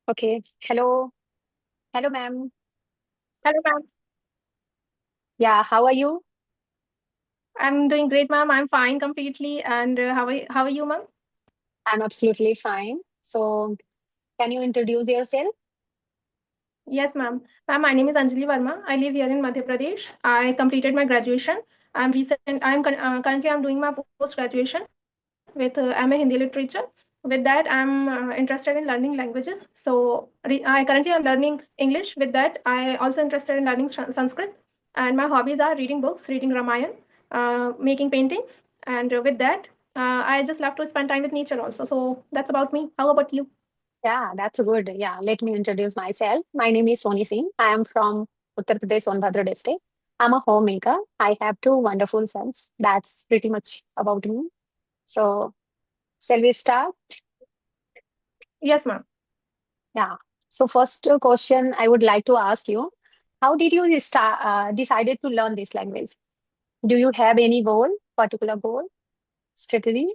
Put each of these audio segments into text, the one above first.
Okay. Hello. Hello, ma'am. Hello, ma'am. Yeah, how are you? I'm doing great, ma'am. I'm fine completely. And how are you, ma'am? I'm absolutely fine. So, can you introduce yourself? Yes, ma'am. Ma'am, my name is Anjali Verma. I live here in Madhya Pradesh. I completed my graduation. Currently I'm doing my post graduation with MA Hindi Literature. With that, I'm interested in learning languages. I currently am learning English. With that, I also interested in learning Sanskrit. And my hobbies are reading books, reading Ramayana, making paintings, and with that, I just love to spend time with nature also. So that's about me. How about you? Yeah, that's good. Yeah, let me introduce myself. My name is Soni Singh. I am from Uttar Pradesh, Sonbhadra district. I'm a homemaker. I have two wonderful sons. That's pretty much about me. So, shall we start? Yes, ma'am. Yeah. So, first question I would like to ask you, how did you start decided to learn this language? Do you have any goal, particular goal, strategy?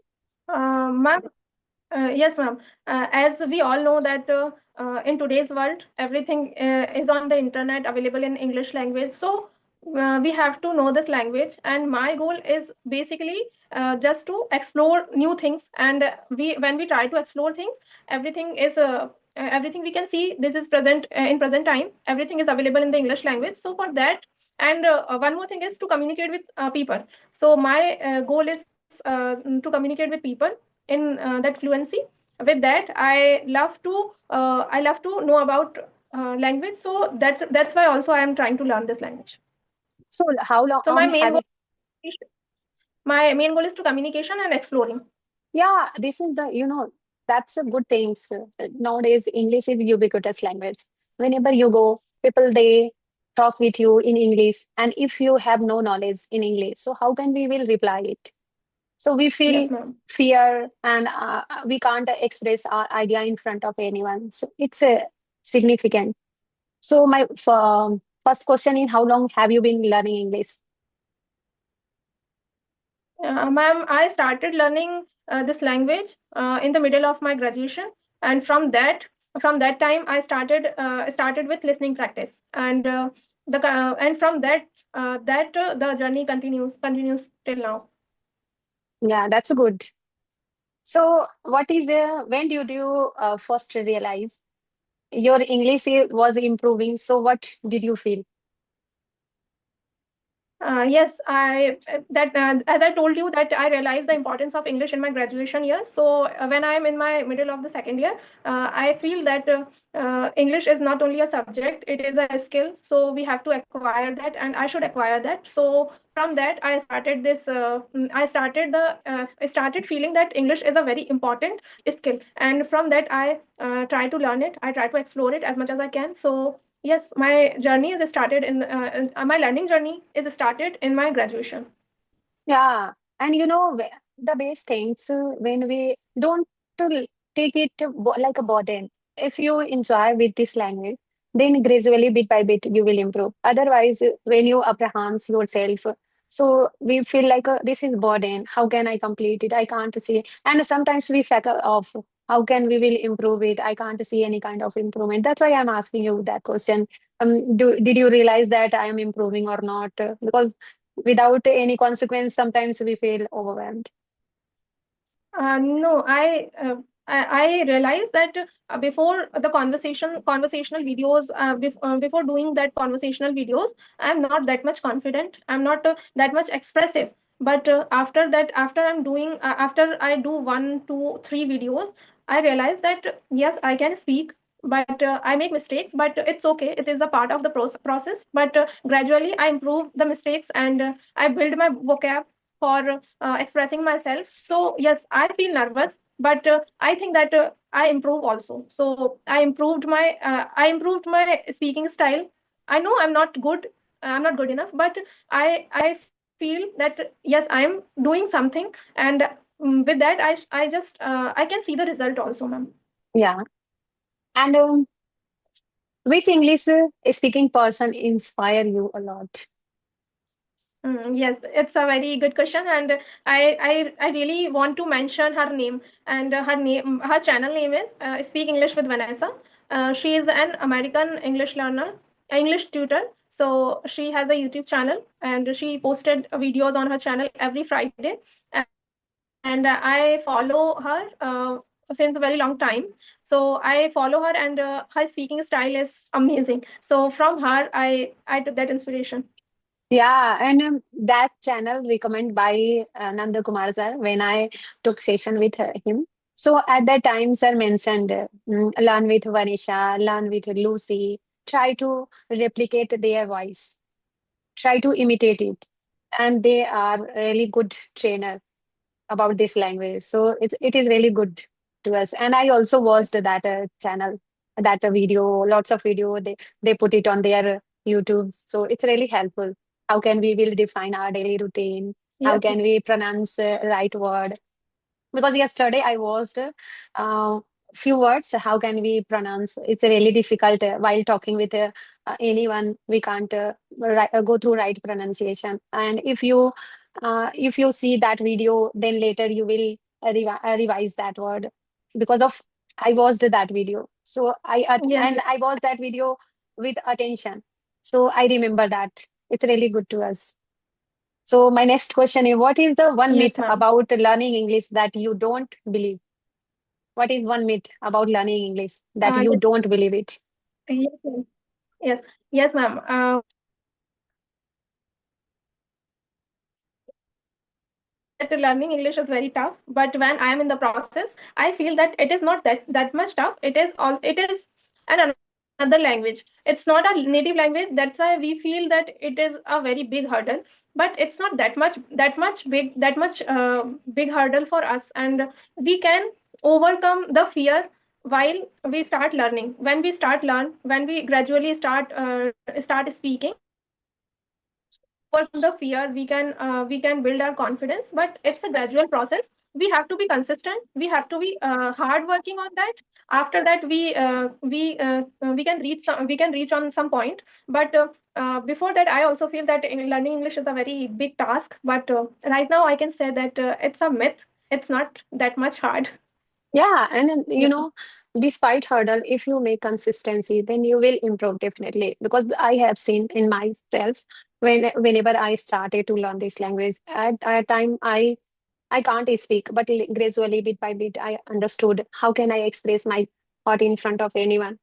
Ma'am, yes, ma'am. As we all know that in today's world, everything is on the internet, available in English language. So we have to know this language. And my goal is basically just to explore new things. And when we try to explore things, everything we can see. This is present in present time. Everything is available in the English language. So for that, and one more thing is to communicate with people. So my goal is to communicate with people in that fluency. With that, I love to know about language. So that's why also I am trying to learn this language. So how long So have you? my main goal is to communication and exploring. Yeah, this is that's a good thing. So, nowadays, English is ubiquitous language. Whenever you go, people they talk with you in English, and if you have no knowledge in English, so how can we will reply it? So we feel Yes, ma'am. fear, and we can't express our idea in front of anyone. So it's significant. So my first question is, how long have you been learning English? Ma'am, I started learning this language in the middle of my graduation, and from that time I started with listening practice, and from that the journey continues till now. Yeah, that's good. So, what is the when did you first realize your English was improving? So, what did you feel? Yes, I that as I told you that I realized the importance of English in my graduation year. So when I am in my middle of the second year, I feel that English is not only a subject; it is a skill. So we have to acquire that, and I should acquire that. So from that, I started this. I started feeling that English is a very important skill, and from that, I try to learn it. I try to explore it as much as I can. So yes, my journey is started my learning journey is started in my graduation. Yeah, and the best things when we don't take it like a burden. If you enjoy with this language, then gradually, bit by bit, you will improve. Otherwise, when you apprehend yourself, so we feel like this is burden. How can I complete it? I can't see. And sometimes we factor off. How can we will improve it? I can't see any kind of improvement. That's why I'm asking you that question. Did you realize that I am improving or not? Because without any consequence, sometimes we feel overwhelmed. No, I realized that before the conversational videos, before doing that conversational videos, I'm not that much confident. I'm not that much expressive. But after I do one, two, three videos, I realize that yes, I can speak, but I make mistakes. But it's okay. It is a part of the process. But gradually, I improve the mistakes, and I build my vocab for expressing myself. So yes, I feel nervous, but I think that I improve also. So I improved my speaking style. I know I'm not good enough, but I feel that yes, I am doing something, and with that I can see the result also, ma'am. Yeah. And which English speaking person inspire you a lot? Yes, it's a very good question, and I really want to mention her name. And her channel name is Speak English with Vanessa. She is an American English learner, English tutor. So she has a YouTube channel, and she posted videos on her channel every Friday. And I follow her since a very long time. So I follow her, and her speaking style is amazing. So from her, I took that inspiration. Yeah, and that channel recommended by Nanda Kumar sir when I took session with him. So at that time, sir mentioned learn with Vanisha, learn with Lucy, try to replicate their voice, try to imitate it, and they are really good trainer about this language. So it is really good to us. And I also watched that channel, that video, lots of video. They put it on their YouTube. So it's really helpful. How can we will define our daily routine? How Yes, can we pronounce right word? Because yesterday I watched few words. How can we pronounce? It's really difficult while talking with anyone. We can't go through right pronunciation. And if you see that video, then later you will revise that word because of I watched that video. So yes, I watched that video with attention. So I remember that. It's really good to us. So my next question is, what is the one myth yes, ma'am. about learning English that you don't believe? What is one myth about learning English that you Yes, don't believe it? yes, ma'am. Yes, yes, ma'am. That learning English is very tough, but when I am in the process, I feel that it is not that much tough. It is an another language. It's not a native language. That's why we feel that it is a very big hurdle. But it's not that much big hurdle for us, and we can overcome the fear while we start learning. When we gradually start speaking, we can overcome the fear. We can build our confidence, but it's a gradual process. We have to be consistent. We have to be hard working on that. After that, we can reach on some point. But before that, I also feel that learning English is a very big task. But right now, I can say that it's a myth. It's not that much hard. Yeah, and then, Yes, ma'am. despite hurdle, if you make consistency, then you will improve definitely. Because I have seen in myself whenever I started to learn this language, at a time I can't speak, but gradually, bit by bit, I understood how can I express my thought in front of anyone.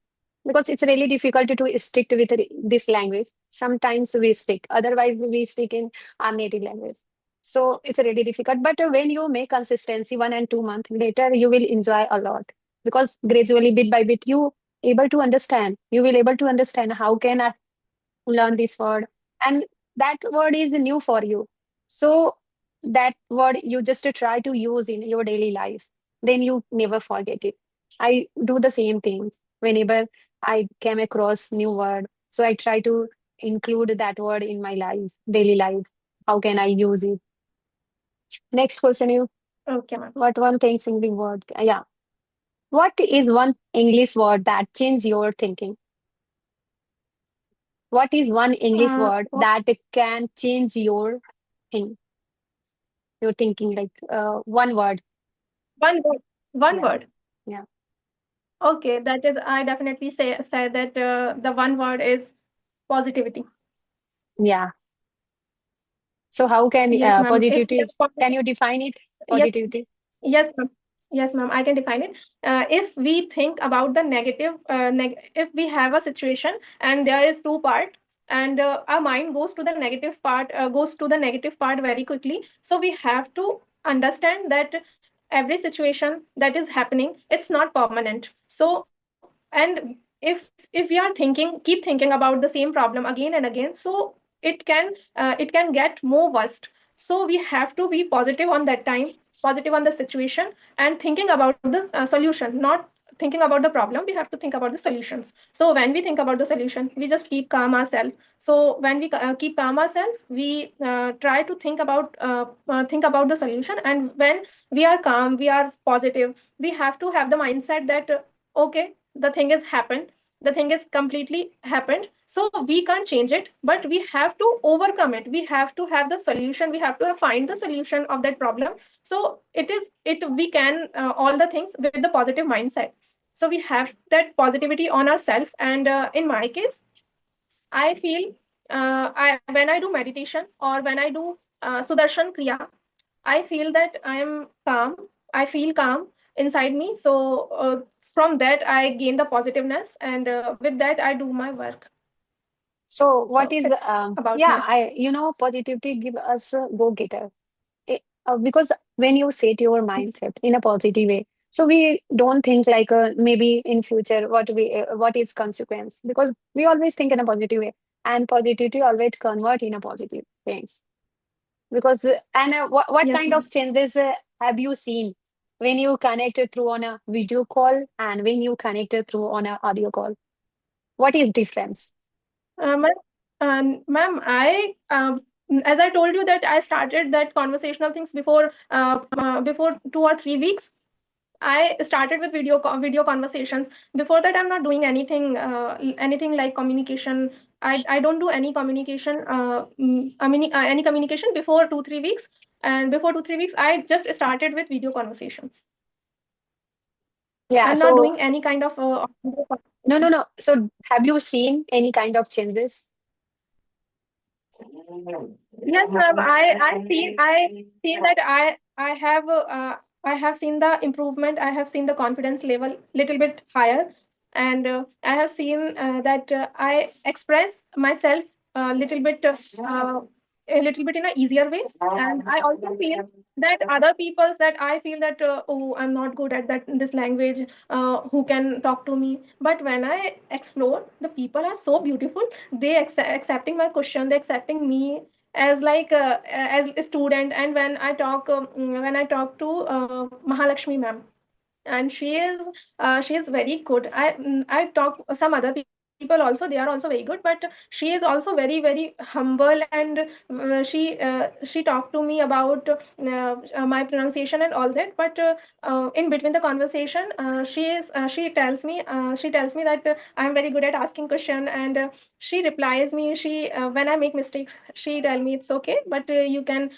Because it's really difficult to stick with this language. Sometimes we stick, otherwise we speak in our native language. So it's really difficult. But when you make consistency 1 and 2 months later, you will enjoy a lot because gradually, bit by bit, you able to understand. You will able to understand how can I learn this word, and that word is new for you. So that word you just try to use in your daily life, then you never forget it. I do the same things whenever I came across new word, so I try to include that word in my life, daily life. How can I use it? Next question, you Okay, ma'am. what one thing English word, yeah, what is one English word that changed your thinking? What is one English word that can change thing your thinking, like one word? One word. One Yeah, word. yeah, Okay, that is, I definitely say that the one word is positivity. yeah. So how can Yes, ma'am. If we positivity, are can positive, you define it? yes, Positivity. yes, ma'am. Yes, ma'am. I can define it. If we think about the negative, if we have a situation and there is two part, and our mind goes to the negative part, very quickly. So we have to understand that every situation that is happening, it's not permanent. So, and if we are keep thinking about the same problem again and again, so it can get more worst. So we have to be positive on that time, positive on the situation, and thinking about the solution, not thinking about the problem. We have to think about the solutions. So when we think about the solution, we just keep calm ourselves. So when we keep calm ourselves, we try to think about the solution. And when we are calm, we are positive, we have to have the mindset that okay, the thing has happened, the thing is completely happened, so we can't change it, but we have to overcome it. We have to have the solution, we have to find the solution of that problem. So it is it we can all the things with the positive mindset. So we have that positivity on ourselves. And in my case, I feel, I when I do meditation or when I do Sudarshan Kriya, I feel that I am calm. I feel calm inside me. So from that, I gain the positiveness, and with that, I do my work. So what So is the it's about yeah, my. positivity give us a go-getter. Because when you set your mindset in a positive way, so we don't think like maybe in future what is consequence, because we always think in a positive way, and positivity always convert in a positive things. Because and what Yes, kind ma'am. of changes have you seen when you connected through on a video call and when you connected through on a audio call? What is difference? Ma'am, ma'am, as I told you that I started that conversational things before 2 or 3 weeks. I started with video conversations. Before that, I'm not doing anything like communication. I don't do any communication. Any communication before 2 3 weeks. And before 2 3 weeks, I just started with video conversations. Yeah, I'm not so doing any kind of audio no, no, conversation. no. So have you seen any kind of changes? Yes, ma'am. I seen that I have seen the improvement. I have seen the confidence level little bit higher, and I have seen that I express myself a little bit uh, a little bit in a easier way. And I also feel that other people's that I feel that oh, I'm not good at that this language. Who can talk to me? But when I explore, the people are so beautiful. They accepting my question. They accepting me as like as a student. And when I talk to Mahalakshmi ma'am, and she is very good. I talk some other people also, they are also very good, but she is also very very humble. And she talked to me about my pronunciation and all that. But in between the conversation, she tells me that I am very good at asking question. And she replies me, she when I make mistakes, she tell me it's okay, but you can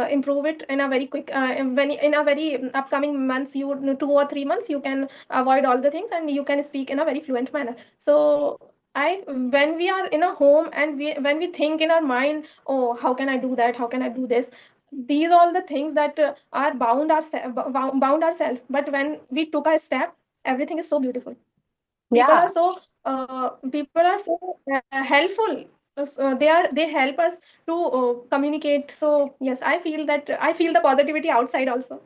improve it in a very quick when in a very upcoming months, you 2 or 3 months, you can avoid all the things and you can speak in a very fluent manner. So I when we are in a home and when we think in our mind, oh, how can I do that, how can I do this, these all the things that are bound ourselves. But when we took a step, everything is so beautiful. Yeah, People are so helpful. They help us to communicate. So yes, I feel that I feel the positivity outside also.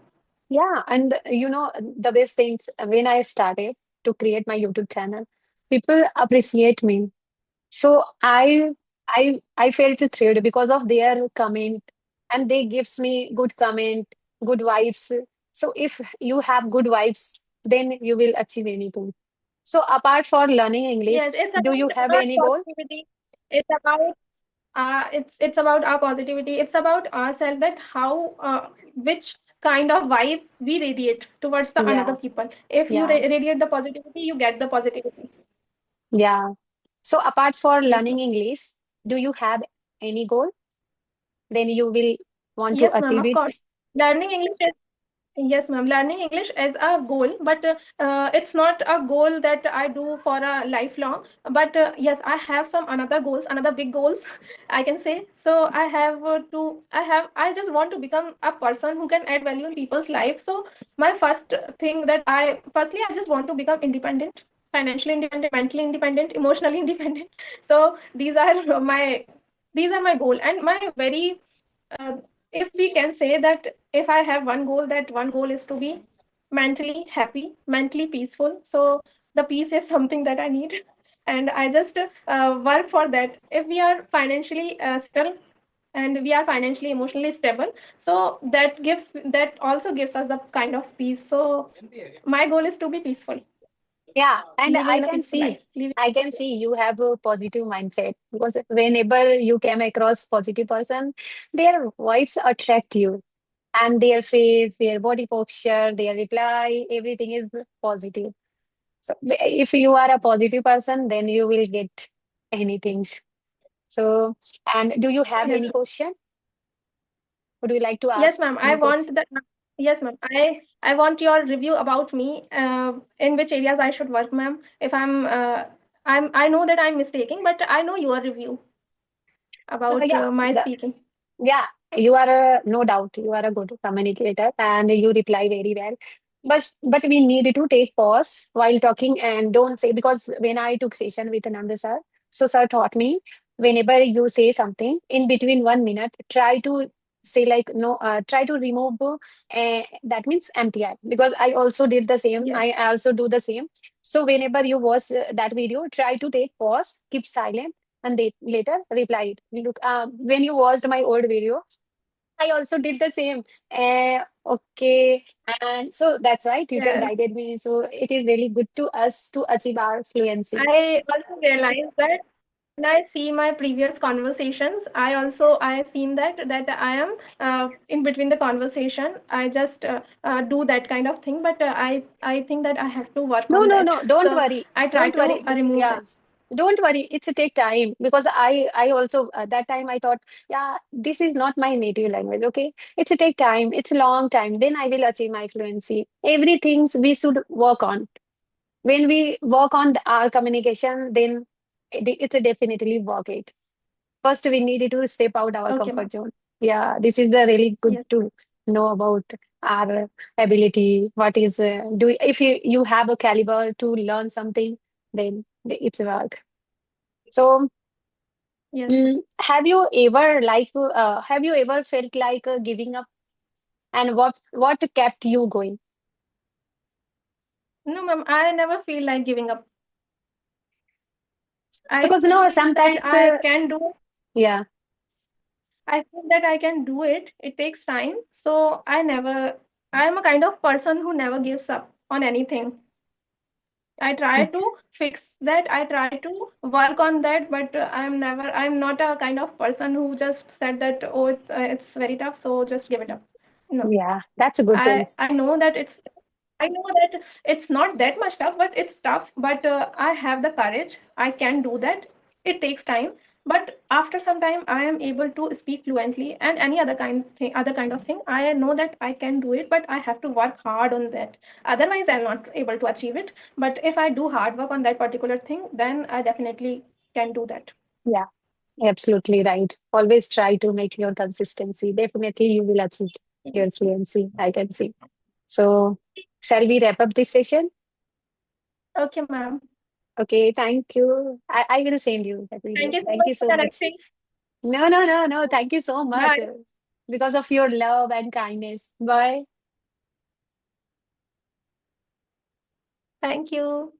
yeah. And the best things when I started to create my YouTube channel, people appreciate me. So I felt thrilled because of their comment, and they gives me good comment, good vibes. So if you have good vibes, then you will achieve anything. So apart for learning English, Yes, it's do you about have our any goal? positivity. It's about it's about our positivity. It's about ourselves, that how which kind of vibe we radiate towards the another Yeah, people. If you yeah, radiate the positivity, you get the positivity. yeah. So apart for Yes, learning ma'am. English, do you have any goal? Then you will want to Yes, ma'am, achieve of course. it. Learning English is Yes, ma'am. Learning English as a goal, but it's not a goal that I do for a lifelong. But yes, I have some another goals, another big goals, I can say. So I just want to become a person who can add value in people's life. So my first thing that firstly, I just want to become independent, financially independent, mentally independent, emotionally independent. So these are my goal. And my very uh, if we can say that if I have one goal, that one goal is to be mentally happy, mentally peaceful. So the peace is something that I need, and I just work for that. If we are financially settled and we are financially, emotionally stable, so that also gives us the kind of peace. So my goal is to be peaceful, Yeah, and living in a peaceful life. Living. I can see you have a positive mindset, because whenever you came across positive person, their vibes attract you, and their face, their body posture, their reply, everything is positive. So if you are a positive person, then you will get anything. So, and do you have Yes, any ma'am. question? Would you like to Yes, ask ma'am. I any question? want the yes, ma'am. I want your review about me. In which areas I should work, ma'am. If I know that I'm mistaking, but I know your review about Yeah, my speaking. yeah, you are a no doubt you are a good communicator and you reply very well. But we need to take pause while talking and don't say because when I took session with Ananda sir, so sir taught me whenever you say something in between 1 minute, try to say like no, try to remove that means MTI because I also did the same. Yes, I also do the same. So whenever you watch that video, try to take pause, keep silent and they later replied. Look, when you watched my old video, I also did the same. Okay, and so that's why tutor yes. guided me. So it is really good to us to achieve our fluency. I also realized that when I see my previous conversations, I seen that I am in between the conversation. I just do that kind of thing, but I think that I have to work No, on no, that. no. Don't So worry. I try Don't to worry. remove Yeah. that. Don't worry. It's a take time because I also at that time I thought, yeah, this is not my native language. Okay. It's a take time. It's a long time. Then I will achieve my fluency. Everything we should work on. When we work on our communication, then it's a definitely work it. First, we needed to step out our Okay, ma'am. comfort zone. Yeah, this is the really good Yes, to know about our ability. What is do if you have a caliber to learn something, then it's work. So, yes, ma'am. have you ever felt like giving up, and what kept you going? No, ma'am. I never feel like giving up. I Because no, feel that sometimes I can do. yeah, I feel that I can do it. It takes time. So I am a kind of person who never gives up on anything. I try to fix that. I try to work on that, but I'm not a kind of person who just said that, oh, it's very tough, so just give it up. No. yeah, that's a good thing. I know that I know that it's not that much tough, but it's tough. But I have the courage. I can do that. It takes time, but after some time, I am able to speak fluently and any other kind of thing. I know that I can do it, but I have to work hard on that. Otherwise, I'm not able to achieve it. But if I do hard work on that particular thing, then I definitely can do that. Yeah. Absolutely right. Always try to make your consistency. Definitely, you will achieve your Yes. fluency. I can see. So, shall we wrap up this session? Okay, ma'am. Okay, thank you. I will send you that Thank video. you so Thank much you for so much. connecting. No, no, no, no. Thank you so much Bye. because of your love and kindness. Bye. Thank you.